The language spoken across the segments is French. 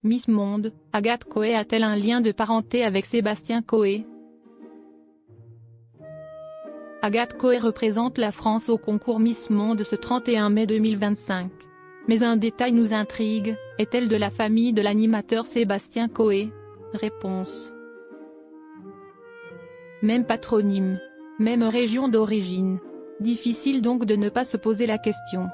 Miss Monde, Agathe Coé a-t-elle un lien de parenté avec Sébastien Coé? Agathe Coé représente la France au concours Miss Monde ce 31 mai 2025. Mais un détail nous intrigue, est-elle de la famille de l'animateur Sébastien Coé? Réponse. Même patronyme. Même région d'origine. Difficile donc de ne pas se poser la question.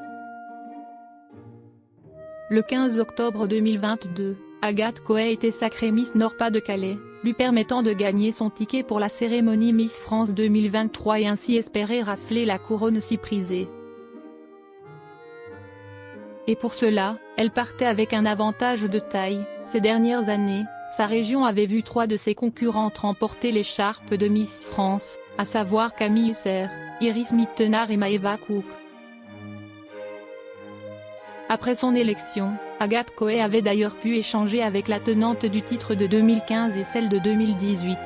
Le 15 octobre 2022, Agathe Coé a été sacrée Miss Nord-Pas-de-Calais, lui permettant de gagner son ticket pour la cérémonie Miss France 2023 et ainsi espérer rafler la couronne si prisée. Et pour cela, elle partait avec un avantage de taille. Ces dernières années, sa région avait vu 3 de ses concurrentes remporter l'écharpe de Miss France, à savoir Camille Husser, Iris Mittenard et Maëva Cook. Après son élection, Agathe Coé avait d'ailleurs pu échanger avec la tenante du titre de 2015 et celle de 2018.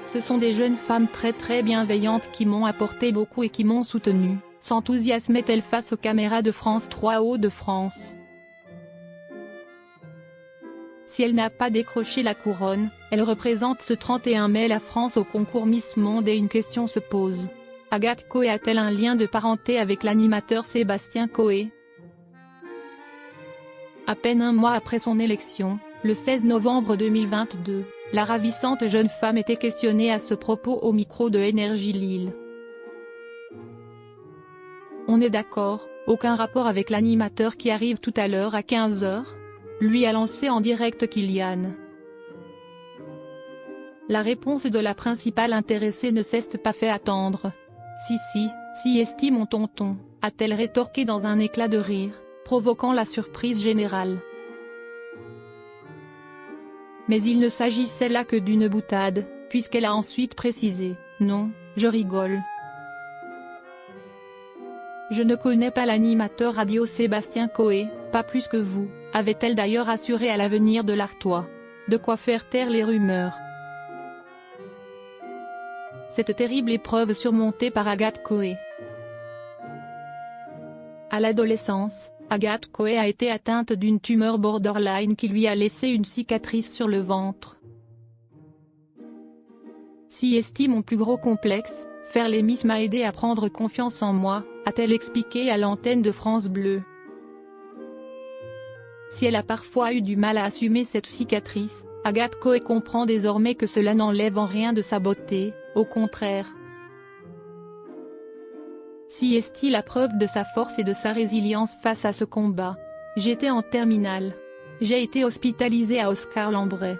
Ce sont des jeunes femmes très bienveillantes qui m'ont apporté beaucoup et qui m'ont soutenue, s'enthousiasmait-elle face aux caméras de France 3 Hauts-de-France. Si elle n'a pas décroché la couronne, elle représente ce 31 mai la France au concours Miss Monde et une question se pose. Agathe Coé a-t-elle un lien de parenté avec l'animateur Sébastien Coé? À peine un mois après son élection, le 16 novembre 2022, la ravissante jeune femme était questionnée à ce propos au micro de Énergie Lille. On est d'accord, aucun rapport avec l'animateur qui arrive tout à l'heure à 15 h? Lui a lancé en direct Kylian. La réponse de la principale intéressée ne s'est pas fait attendre. Si estime mon tonton, a-t-elle rétorqué dans un éclat de rire, provoquant la surprise générale. Mais il ne s'agissait là que d'une boutade, puisqu'elle a ensuite précisé « Non, je rigole. Je ne connais pas l'animateur radio Sébastien Coé, pas plus que vous », avait-elle d'ailleurs assuré à l'Avenir de l'Artois. De quoi faire taire les rumeurs. Cette terrible épreuve surmontée par Agathe Coé. À l'adolescence, Agathe Coé a été atteinte d'une tumeur borderline qui lui a laissé une cicatrice sur le ventre. Si estime mon plus gros complexe, faire les Miss m'a aidé à prendre confiance en moi, a-t-elle expliqué à l'antenne de France Bleu. Si elle a parfois eu du mal à assumer cette cicatrice, Agathe Coé comprend désormais que cela n'enlève en rien de sa beauté, au contraire. Si est-il la preuve de sa force et de sa résilience face à ce combat. J'étais en terminale. J'ai été hospitalisée à Oscar-Lambray.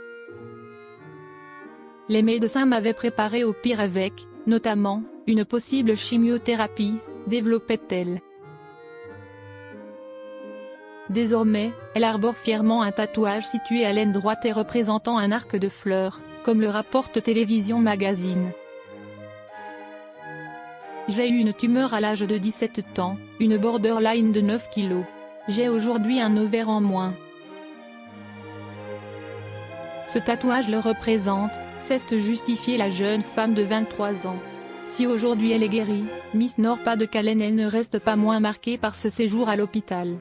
Les médecins m'avaient préparé au pire avec, notamment, une possible chimiothérapie, développait-elle. Désormais, elle arbore fièrement un tatouage situé à l'aine droite et représentant un arc de fleurs, comme le rapporte Télévision Magazine. J'ai eu une tumeur à l'âge de 17 ans, une borderline de 9 kg. J'ai aujourd'hui un ovaire en moins. Ce tatouage le représente, cesse justifier la jeune femme de 23 ans. Si aujourd'hui elle est guérie, Miss Nord-Pas-de-Calais elle ne reste pas moins marquée par ce séjour à l'hôpital.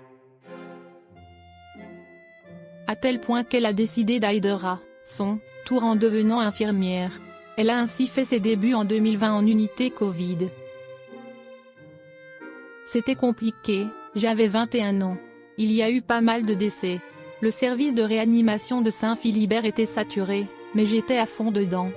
À tel point qu'elle a décidé d'Aidera, son tour en devenant infirmière. Elle a ainsi fait ses débuts en 2020 en unité Covid. C'était compliqué, j'avais 21 ans. Il y a eu pas mal de décès. Le service de réanimation de Saint-Philibert était saturé, mais j'étais à fond dedans.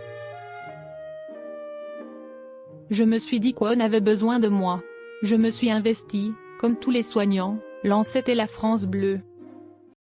Je me suis dit qu'on avait besoin de moi. Je me suis investie, comme tous les soignants, lançait la France Bleu.